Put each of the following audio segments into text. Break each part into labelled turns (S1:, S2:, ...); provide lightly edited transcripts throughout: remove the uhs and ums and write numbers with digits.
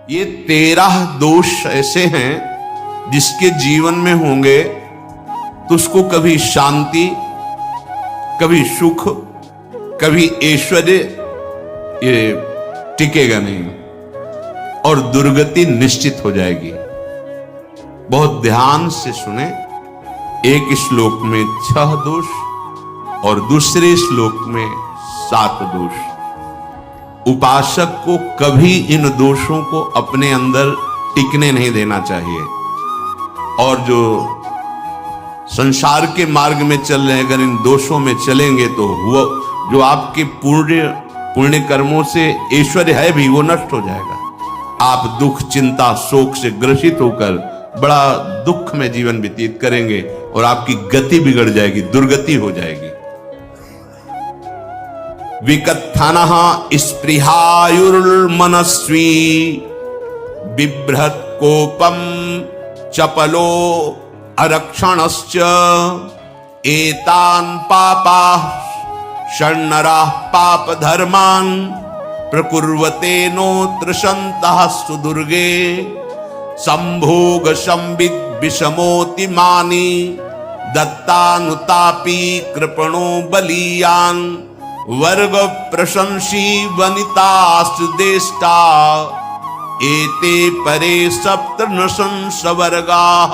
S1: ये 13 दोष ऐसे हैं जिसके जीवन में होंगे तो उसको कभी शांति, कभी सुख, कभी ऐश्वर्य ये टिकेगा नहीं और दुर्गति निश्चित हो जाएगी। बहुत ध्यान से सुने। एक श्लोक में 6 दोष और दूसरे श्लोक में 7 दोष। उपासक को कभी इन दोषों को अपने अंदर टिकने नहीं देना चाहिए। और जो संसार के मार्ग में चल रहे हैं, अगर इन दोषों में चलेंगे तो वो जो आपके पुण्य कर्मों से ऐश्वर्य है भी वो नष्ट हो जाएगा। आप दुख, चिंता, शोक से ग्रसित होकर बड़ा दुख में जीवन व्यतीत करेंगे और आपकी गति बिगड़ जाएगी, दुर्गति हो जाएगी। विकत्थनः स्पृहायुर्मनस्वी बिभ्रत् कोपम चपलो अरक्षणश्च एतान् पापाः षण्णराः पाप धर्मान् प्रकुर्वते नोऽत्र सन्तः सुदुर्गे संभोग संविद विषमोतिमानी दत्तानुतापी कृपणो बलीयान् वर्ग प्रशंसी वनितास्देष्टा एते परे सप्तनशंस वर्गाः।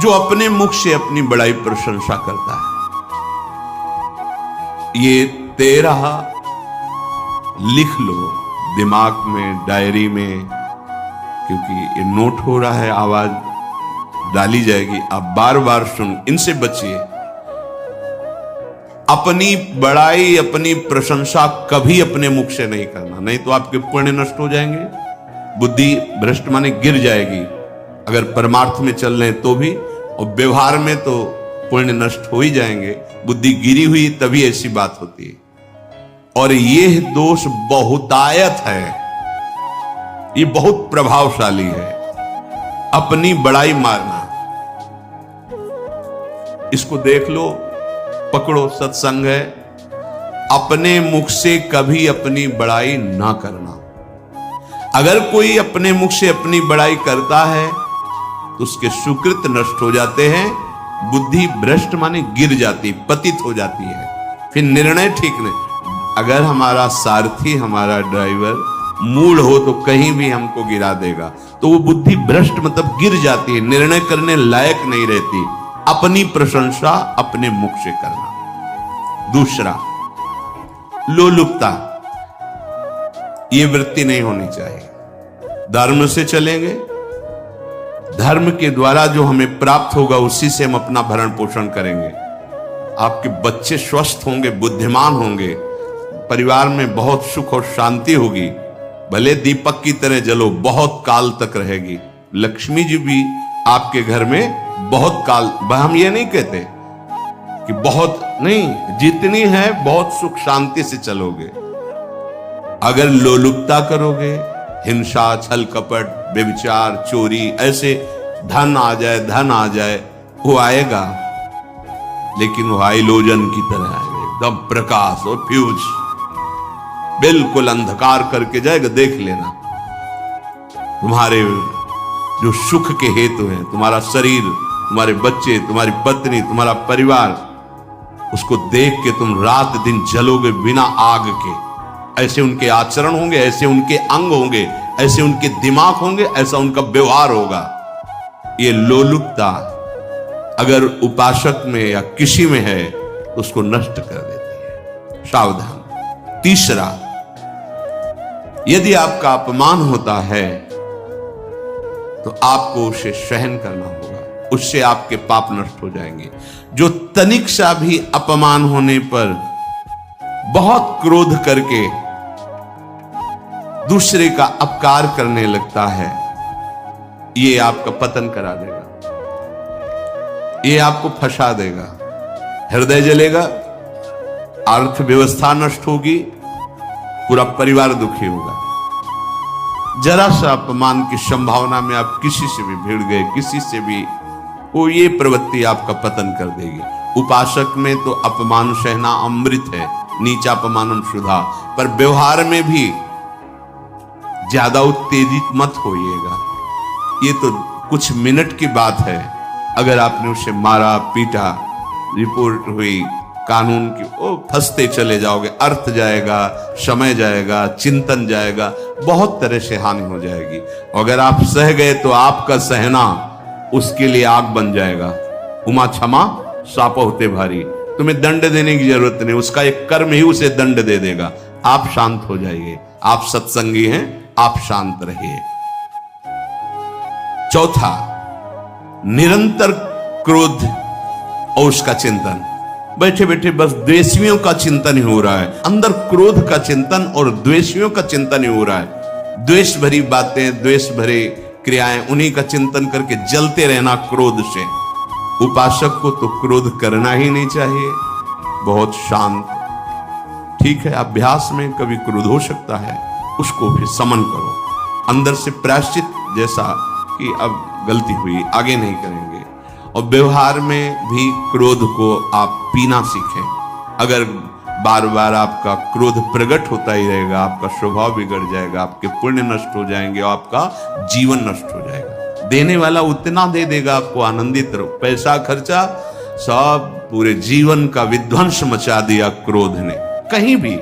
S1: जो अपने मुख से अपनी बड़ाई प्रशंसा करता है, ये 13 लिख लो दिमाग में, डायरी में, क्योंकि ये नोट हो रहा है, आवाज डाली जाएगी, आप बार बार सुन, इनसे बचिए। अपनी बड़ाई, अपनी प्रशंसा कभी अपने मुख से नहीं करना, नहीं तो आपके पुण्य नष्ट हो जाएंगे, बुद्धि भ्रष्ट माने गिर जाएगी। अगर परमार्थ में चल रहे तो भी, और व्यवहार में तो पुण्य नष्ट हो ही जाएंगे। बुद्धि गिरी हुई तभी ऐसी बात होती है। और यह दोष बहुतायत है, ये बहुत प्रभावशाली है। अपनी बड़ाई मारना, इसको देख लो, पकड़ो, सत्संग है। अपने मुख से कभी अपनी बड़ाई ना करना। अगर कोई अपने मुख से अपनी बड़ाई करता है तो उसके सुकृत नष्ट हो जाते हैं, बुद्धि भ्रष्ट माने गिर जाती, पतित हो जाती है, फिर निर्णय ठीक नहीं। अगर हमारा सारथी, हमारा ड्राइवर मूढ़ हो तो कहीं भी हमको गिरा देगा, तो वो बुद्धि भ्रष्ट मतलब गिर जाती है, निर्णय करने लायक नहीं रहती। अपनी प्रशंसा अपने मुख से करना। दूसरा, लोलुपता, ये वृत्ति नहीं होनी चाहिए। धर्म से चलेंगे, धर्म के द्वारा जो हमें प्राप्त होगा उसी से हम अपना भरण पोषण करेंगे। आपके बच्चे स्वस्थ होंगे, बुद्धिमान होंगे, परिवार में बहुत सुख और शांति होगी। भले दीपक की तरह जलो, बहुत काल तक रहेगी। लक्ष्मी जी भी आपके घर में बहुत काल, हम ये नहीं कहते कि बहुत नहीं, जितनी है बहुत सुख शांति से चलोगे। अगर लोलुपता करोगे, हिंसा, छल कपट, व्यभिचार, चोरी, ऐसे धन आ जाए, वो आएगा, लेकिन वो हाइलोजन की तरह आएगा, एकदम प्रकाश और फ्यूज, बिल्कुल अंधकार करके जाएगा। देख लेना, तुम्हारे जो सुख के हेतु हैं, तुम्हारा शरीर, तुम्हारे बच्चे, तुम्हारी पत्नी, तुम्हारा परिवार, उसको देख के तुम रात दिन जलोगे बिना आग के। ऐसे उनके आचरण होंगे, ऐसे उनके अंग होंगे, ऐसे उनके दिमाग होंगे, ऐसा उनका व्यवहार होगा। ये लोलुपता अगर उपासक में या किसी में है तो उसको नष्ट कर देती है। सावधान। तीसरा, यदि आपका अपमान होता है तो आपको उसे सहन करना होगा, उससे आपके पाप नष्ट हो जाएंगे। जो तनिक सा भी अपमान होने पर बहुत क्रोध करके दूसरे का अपकार करने लगता है, ये आपका पतन करा देगा, ये आपको फंसा देगा, हृदय जलेगा, अर्थव्यवस्था नष्ट होगी, पूरा परिवार दुखी होगा। जरा सा अपमान की संभावना में आप किसी से भी भिड़ गए, किसी से भी, वो ये प्रवृत्ति आपका पतन कर देगी। उपासक में तो अपमान सहना अमृत है, नीचा अपमानम सुधा, पर व्यवहार में भी ज्यादा उत्तेजित मत होइएगा। ये तो कुछ मिनट की बात है। अगर आपने उसे मारा पीटा, रिपोर्ट हुई कानून की, ओ फंसते चले जाओगे, अर्थ जाएगा, समय जाएगा, चिंतन जाएगा, बहुत तरह से हानि हो जाएगी। अगर आप सह गए तो आपका सहना उसके लिए आग बन जाएगा। उमा क्षमा साप होते भारी। तुम्हें दंड देने की जरूरत नहीं, उसका एक कर्म ही उसे दंड दे देगा। आप शांत हो जाइए। आप सत्संगी हैं, आप शांत रहिए। चौथा, निरंतर क्रोध और उसका चिंतन। बैठे बैठे बस द्वेषियों का चिंतन ही हो रहा है, अंदर क्रोध का चिंतन और द्वेषियों का चिंतन ही हो रहा है। द्वेष भरी बातें, द्वेष भरे क्रियाएं, उन्हीं का चिंतन करके जलते रहना क्रोध से। उपासक को तो क्रोध करना ही नहीं चाहिए, बहुत शांत। ठीक है, अभ्यास में कभी क्रोध हो सकता है, उसको फिर समन करो, अंदर से प्रायश्चित, जैसा कि अब गलती हुई, आगे नहीं करेंगे। और व्यवहार में भी क्रोध को आप पीना सीखें। अगर बार बार आपका क्रोध प्रकट होता ही रहेगा, आपका स्वभाव बिगड़ जाएगा, आपके पुण्य नष्ट हो जाएंगे और आपका जीवन नष्ट हो जाएगा। देने वाला उतना दे देगा, आपको आनंदित रहो। पैसा खर्चा, सब पूरे जीवन का विध्वंस मचा दिया क्रोध ने। कहीं भी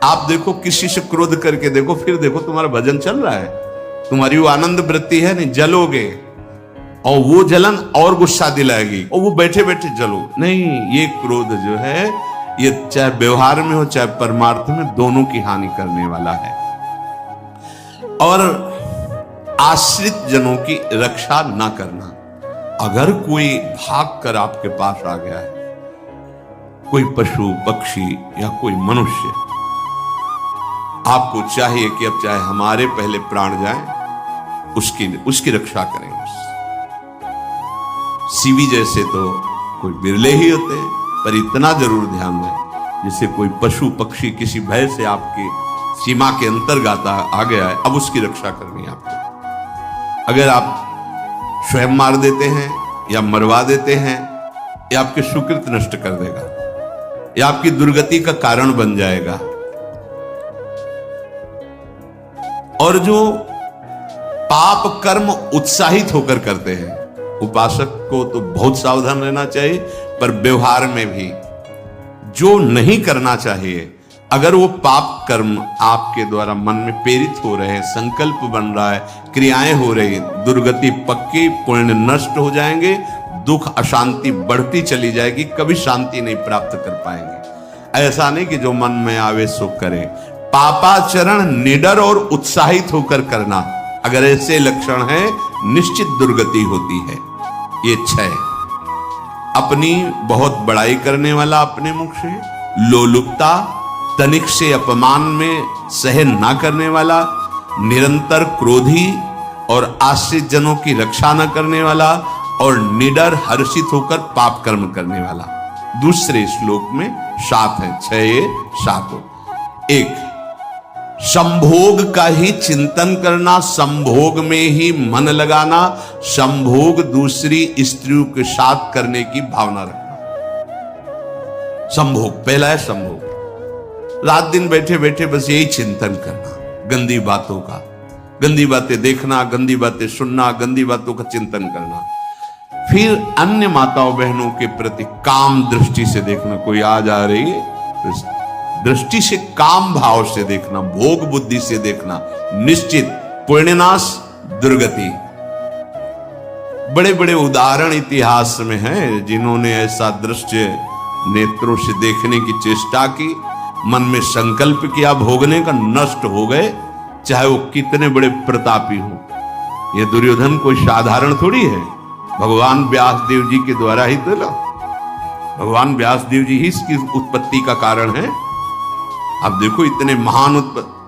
S1: आप देखो, किसी से क्रोध करके देखो, फिर देखो तुम्हारा भजन चल रहा है, तुम्हारी वो आनंद वृत्ति है नहीं, जलोगे और वो जलन और गुस्सा दिलाएगी और वो बैठे बैठे जलो नहीं। ये क्रोध जो है, ये चाहे व्यवहार में हो चाहे परमार्थ में, दोनों की हानि करने वाला है। और आश्रित जनों की रक्षा ना करना। अगर कोई भाग कर आपके पास आ गया है, कोई पशु पक्षी या कोई मनुष्य, आपको चाहिए कि अब चाहे हमारे पहले प्राण जाए, उसकी रक्षा करें। सीवी जैसे तो कोई बिरले ही होते हैं, पर इतना जरूर ध्यान दें, जैसे कोई पशु पक्षी किसी भय से आपकी सीमा के अंतर्गत आ गया है, अब उसकी रक्षा करनी है आपको। अगर आप स्वयं मार देते हैं या मरवा देते हैं, या आपके सुकृत नष्ट कर देगा, या आपकी दुर्गति का कारण बन जाएगा। और जो पाप कर्म उत्साहित होकर करते हैं, उपासक को तो बहुत सावधान रहना चाहिए, पर व्यवहार में भी जो नहीं करना चाहिए, अगर वो पाप कर्म आपके द्वारा मन में प्रेरित हो रहे हैं, संकल्प बन रहा है, क्रियाएं हो रही, दुर्गति पक्की, पुण्य नष्ट हो जाएंगे, दुख अशांति बढ़ती चली जाएगी, कभी शांति नहीं प्राप्त कर पाएंगे। ऐसा नहीं कि जो मन में आवे सो करें। पापाचरण निडर और उत्साहित होकर करना, अगर ऐसे लक्षण है, निश्चित दुर्गति होती है। ये 6, अपनी बहुत बड़ाई करने वाला अपने मुख से, लोलुपता, तनिक से अपमान में सहन ना करने वाला, निरंतर क्रोधी और आश्रित जनों की रक्षा न करने वाला, और निडर हर्षित होकर पाप कर्म करने वाला। दूसरे श्लोक में 7 है, 6 7। 1, संभोग का ही चिंतन करना, संभोग में ही मन लगाना, संभोग दूसरी स्त्रियों के साथ करने की भावना रखना। संभोग, पहला है संभोग। रात दिन बैठे बैठे बस यही चिंतन करना, गंदी बातों का, गंदी बातें देखना, गंदी बातें सुनना, गंदी बातों का चिंतन करना। फिर अन्य माताओं बहनों के प्रति काम दृष्टि से देखना, कोई आ जा रही है, दृष्टि से काम भाव से देखना, भोग बुद्धि से देखना, निश्चित पुण्यनाश दुर्गति। बड़े बड़े उदाहरण इतिहास में हैं, जिन्होंने ऐसा दृश्य नेत्रों से देखने की चेष्टा की, मन में संकल्प किया, भोगने का, नष्ट हो गए, चाहे वो कितने बड़े प्रतापी हो। ये दुर्योधन कोई साधारण थोड़ी है, भगवान व्यासदेव जी के द्वारा ही तो, भगवान व्यासदेव जी ही इसकी उत्पत्ति का कारण है। अब देखो, इतने महान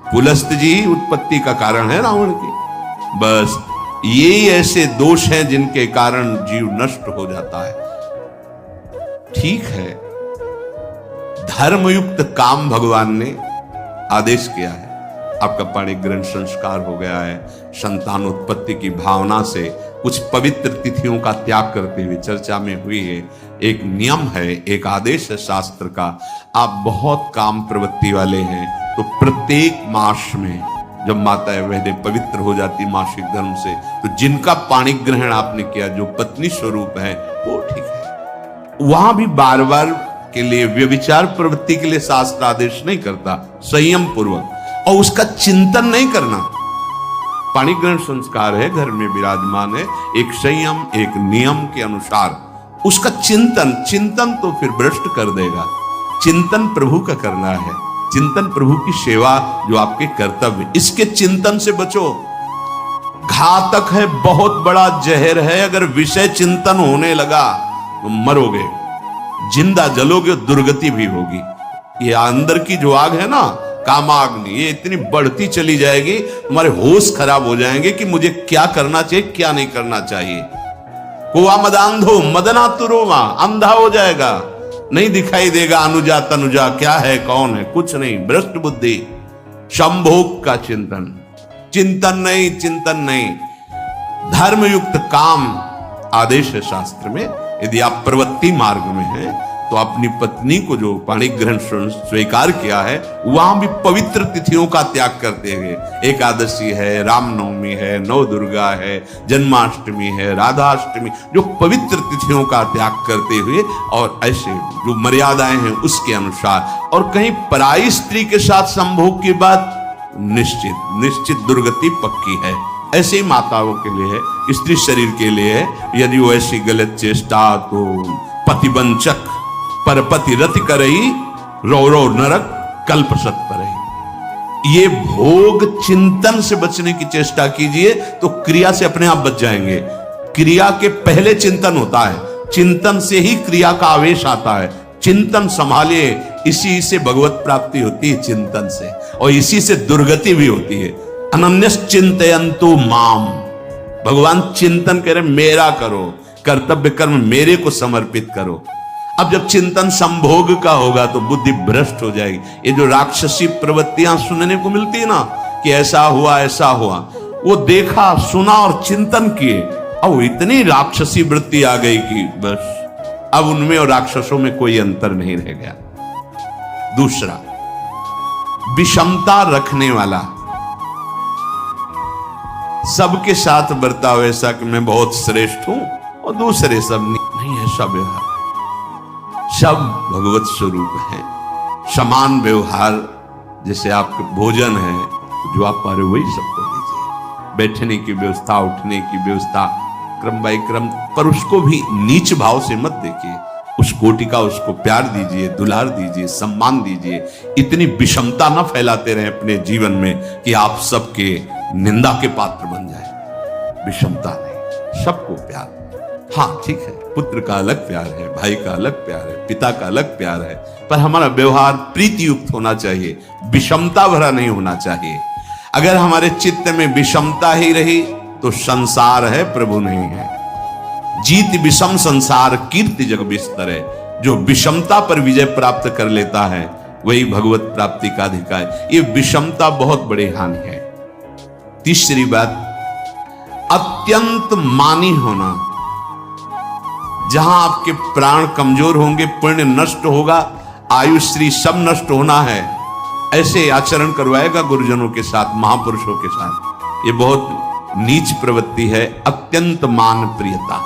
S1: पुलस्त जी ही उत्पत्ति का कारण है रावण की। बस यही ऐसे दोष हैं जिनके कारण जीव नष्ट हो जाता है। ठीक है, धर्मयुक्त काम भगवान ने आदेश किया है। आपका पाणिक ग्रहण संस्कार हो गया है, संतानोत्पत्ति की भावना से कुछ पवित्र तिथियों का त्याग करते हुए चर्चा में हुई है। एक नियम है, एक आदेश है शास्त्र का। आप बहुत काम प्रवृत्ति वाले हैं तो प्रत्येक मास में जब माताएं बहनें पवित्र हो जाती मासिक धर्म से, तो जिनका पाणी ग्रहण आपने किया, जो पत्नी स्वरूप है, वो ठीक है। वहां भी बार बार के लिए व्यभिचार प्रवृत्ति के लिए शास्त्र आदेश नहीं करता, संयम पूर्वक, और उसका चिंतन नहीं करना। पाणी ग्रहण संस्कार है, घर में विराजमान है, एक संयम, एक नियम के अनुसार उसका चिंतन तो फिर भ्रष्ट कर देगा। चिंतन प्रभु का करना है, चिंतन प्रभु की सेवा जो आपके कर्तव्य, इसके चिंतन से बचो। घातक है, बहुत बड़ा जहर है। अगर विषय चिंतन होने लगा तो मरोगे, जिंदा जलोगे, दुर्गति भी होगी। ये अंदर की जो आग है ना, कामाग्नि, ये इतनी बढ़ती चली जाएगी, तुम्हारे होश खराब हो जाएंगे कि मुझे क्या करना चाहिए, क्या नहीं करना चाहिए। कुआ मदांधो मदना तुरोमा, अंधा हो जाएगा, नहीं दिखाई देगा अनुजा तनुजा क्या है, कौन है, कुछ नहीं, भ्रष्ट बुद्धि। संभोग का चिंतन नहीं। धर्मयुक्त काम आदेश है शास्त्र में। यदि आप प्रवृत्ति मार्ग में हैं तो अपनी पत्नी को जो पाणी ग्रहण स्वीकार किया है, वहां भी पवित्र तिथियों का त्याग करते हुए, एकादशी है, रामनवमी है, नव दुर्गा है, जन्माष्टमी है, राधाष्टमी, जो पवित्र तिथियों का त्याग करते हुए, और ऐसे जो मर्यादाएं हैं उसके अनुसार। और कहीं पराई स्त्री के साथ संभोग की बात, निश्चित दुर्गति पक्की है। ऐसे ही माताओं के लिए है, स्त्री शरीर के लिए है। यदि वो ऐसी गलत चेष्टा, तो पतिवंचक परपति रति करई, रौ नरक कल्पसत परई। ये भोग चिंतन से बचने की चेष्टा कीजिए तो क्रिया से अपने आप बच जाएंगे। क्रिया के पहले चिंतन होता है, चिंतन से ही क्रिया का आवेश आता है। चिंतन संभालिए, इसी से भगवत प्राप्ति होती है, चिंतन से, और इसी से दुर्गति भी होती है। अनन्यश्चिन्तयन्तु माम, भगवान चिंतन करे, मेरा करो, कर्तव्य कर्म मेरे को समर्पित करो। अब जब चिंतन संभोग का होगा तो बुद्धि भ्रष्ट हो जाएगी। ये जो राक्षसी प्रवृत्तियां सुनने को मिलती है ना, कि ऐसा हुआ, वो देखा, सुना और चिंतन किए, अब इतनी राक्षसी वृत्ति आ गई कि बस अब उनमें और राक्षसों में कोई अंतर नहीं रह गया। दूसरा, विषमता रखने वाला, सबके साथ बर्ताव ऐसा कि मैं बहुत श्रेष्ठ हूं और दूसरे सब नहीं, ऐसा व्यवहार। सब भगवत स्वरूप है, समान व्यवहार। जैसे आपके भोजन है, तो जो आप पा रहे हो वही सबको दीजिए। बैठने की व्यवस्था, उठने की व्यवस्था, क्रम बाय क्रम, पर उसको भी नीच भाव से मत देखिए। उस कोटि का उसको प्यार दीजिए, दुलार दीजिए, सम्मान दीजिए। इतनी विषमता न फैलाते रहे अपने जीवन में कि आप सबके निंदा के पात्र बन जाए। विषमता नहीं, सबको प्यार। हाँ ठीक है, पुत्र का अलग प्यार है, भाई का अलग प्यार है, पिता का अलग प्यार है, पर हमारा व्यवहार प्रीति युक्त होना चाहिए, विषमता भरा नहीं होना चाहिए। अगर हमारे चित्त में विषमता ही रही तो संसार है, प्रभु नहीं है। जीत विषम संसार कीर्ति जग बिस्तर है। जो विषमता पर विजय प्राप्त कर लेता है वही भगवत प्राप्ति का अधिकार है। ये विषमता बहुत बड़ी हानि है। तीसरी बात, अत्यंत मानी होना। जहां आपके प्राण कमजोर होंगे, पुण्य नष्ट होगा, आयुश्री सब नष्ट होना है, ऐसे आचरण करवाएगा गुरुजनों के साथ, महापुरुषों के साथ। ये बहुत नीच प्रवृत्ति है। अत्यंत मान प्रियता,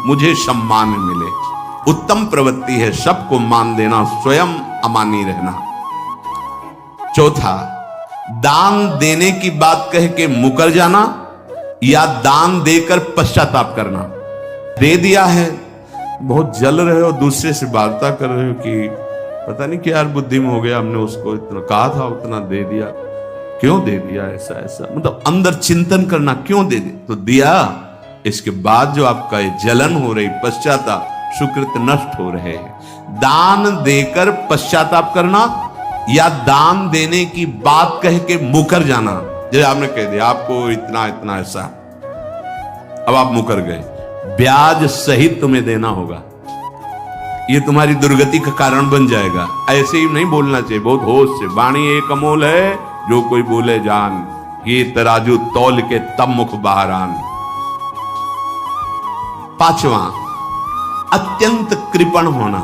S1: मुझे सम्मान मिले, उत्तम प्रवृत्ति है। सबको मान देना, स्वयं अमानी रहना। चौथा, दान देने की बात कह के मुकर जाना या दान देकर पश्चाताप करना। दे दिया है, बहुत जल रहे हो, दूसरे से वार्ता कर रहे हो कि पता नहीं क्या यार बुद्धि में हो गया, हमने उसको इतना कहा था, उतना दे दिया, क्यों दे दिया, ऐसा ऐसा, मतलब अंदर चिंतन करना, क्यों दे दिया तो दिया। इसके बाद जो आपका जलन हो रही, पश्चाताप, सुकृत नष्ट हो रहे हैं। दान देकर पश्चाताप करना या दान देने की बात कह के मुकर जाना। जैसे आपने कह दिया आपको इतना इतना ऐसा, अब आप मुकर गए, ब्याज सहित तुम्हें देना होगा, ये तुम्हारी दुर्गति का कारण बन जाएगा। ऐसे ही नहीं बोलना चाहिए, बहुत होश से। वाणी एक अमोल है, जो कोई बोले जान, ये तराजू तौल के तब मुख बाहर आन। पांचवा, अत्यंत कृपण होना।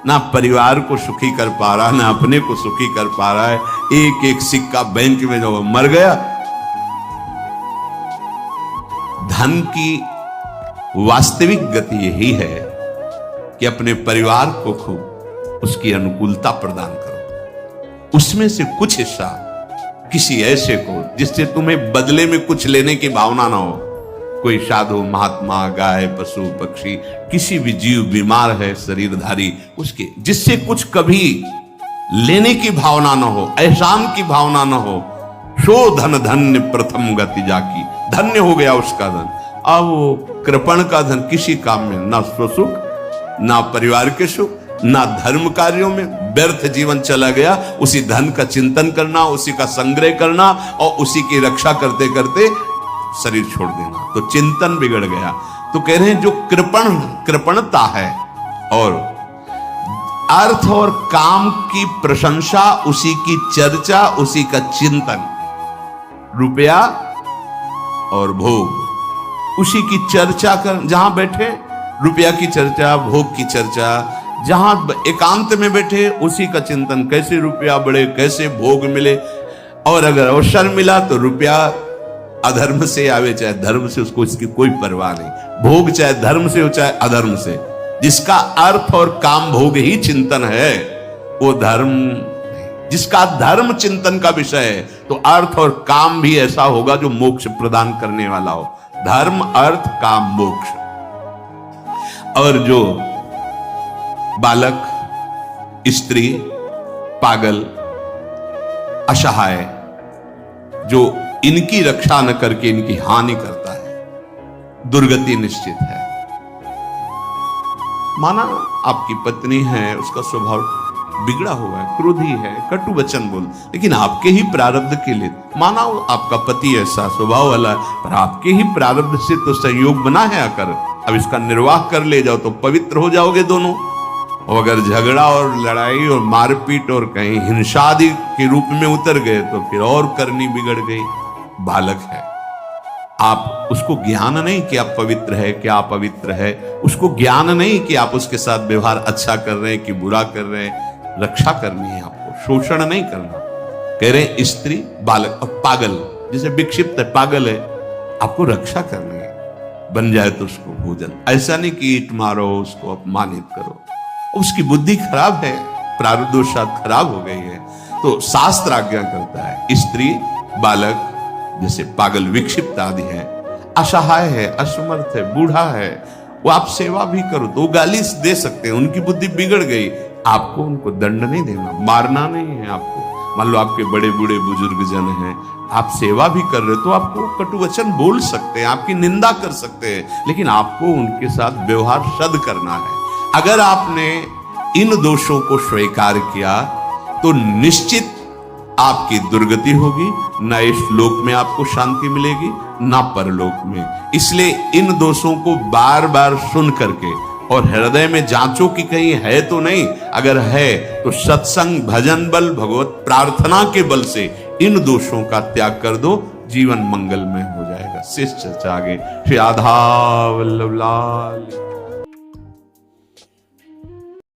S1: ना परिवार को सुखी कर पा रहा, ना अपने को सुखी कर पा रहा है, एक एक सिक्का बैंक में जो मर गया। धन की वास्तविक गति यही है कि अपने परिवार को खूब उसकी अनुकूलता प्रदान करो, उसमें से कुछ हिस्सा किसी ऐसे को जिससे तुम्हें बदले में कुछ लेने की भावना ना हो। कोई साधु महात्मा, गाय, पशु, पक्षी, किसी भी जीव बीमार है शरीरधारी, उसके जिससे कुछ कभी लेने की भावना न हो, एहसान की भावना न हो। सो धन धन्य प्रथम गति जाकी, धन्य हो गया उसका धन। अब वो कृपण का धन किसी काम में ना स्वसुख, ना परिवार के सुख, ना धर्म कार्यों में, व्यर्थ जीवन चला गया। उसी धन का चिंतन करना, उसी का संग्रह करना और उसी की रक्षा करते करते शरीर छोड़ देना, तो चिंतन बिगड़ गया। तो कह रहे हैं जो कृपणता है और अर्थ और काम की प्रशंसा, उसी की चर्चा, उसी का चिंतन, रुपया और भोग, उसी की चर्चा कर, जहां बैठे रुपया की चर्चा, भोग की चर्चा, जहां एकांत में बैठे उसी का चिंतन, कैसे रुपया बढ़े, कैसे भोग मिले। और अगर अवसर मिला तो रुपया अधर्म से आवे चाहे धर्म से, उसको इसकी कोई परवाह नहीं। भोग चाहे धर्म से हो चाहे अधर्म से, जिसका अर्थ और काम भोग ही चिंतन है वो धर्म नहीं। जिसका धर्म चिंतन का विषय है तो अर्थ और काम भी ऐसा होगा जो मोक्ष प्रदान करने वाला हो। धर्म, अर्थ, काम, मोक्ष। और जो बालक, स्त्री, पागल, असहाय, जो इनकी रक्षा न करके इनकी हानि करता है, दुर्गति निश्चित है। माना आपकी पत्नी है, उसका स्वभाव बिगड़ा हुआ है, क्रोधी है, कटु वचन बोल, लेकिन आपके ही प्रारब्ध के लिए, माना आपका पति ऐसा स्वभाव वाला है, पर आपके ही प्रारब्ध से तो संयोग बना है आकर, अब इसका निर्वाह कर ले जाओ तो पवित्र हो जाओगे दोनों। और अगर झगड़ा और लड़ाई और मारपीट और कहीं हिंसादि के रूप में उतर गए तो फिर और करनी बिगड़ गई। बालक है, आप उसको ज्ञान नहीं कि आप पवित्र है, कि आप पवित्र है, उसको ज्ञान नहीं कि आप उसके साथ व्यवहार अच्छा कर रहे हैं कि बुरा कर रहे हैं। रक्षा करनी है आपको, शोषण नहीं करना। कह रहे हैं स्त्री, बालक और पागल, जिसे विक्षिप्त है, पागल है, आपको रक्षा करनी है। बन जाए तो उसको भोजन, ऐसा नहीं कि ईंट मारो, उसको अपमानित करो, उसकी बुद्धि खराब है, प्रारब्धवशात खराब हो गई है, तो शास्त्र आज्ञा करता है। स्त्री, बालक, जैसे पागल, विक्षिप्त आदि है, असहाय है, असमर्थ है, बूढ़ा है, वो आप सेवा भी करो तो गाली दे सकते हैं, उनकी बुद्धि बिगड़ गई, आपको उनको दंड नहीं देना, मारना नहीं है आपको। मान लो आपके बड़े बूढ़े बुजुर्ग जन हैं, आप सेवा भी कर रहे हो तो आपको कटु वचन बोल सकते हैं, आपकी निंदा कर सकते हैं, लेकिन आपको उनके साथ व्यवहार सद करना है। अगर आपने इन दोषों को स्वीकार किया तो निश्चित आपकी दुर्गति होगी, ना इस लोक में आपको शांति मिलेगी ना परलोक में। इसलिए इन दोषों को बार बार सुन करके और हृदय में जांचो कि कहीं है तो नहीं, अगर है तो सत्संग, भजन बल, भगवत प्रार्थना के बल से इन दोषों का त्याग कर दो, जीवन मंगलमय हो जाएगा। शेष चर्चा आगे। श्री राधा वल्लभ लाल।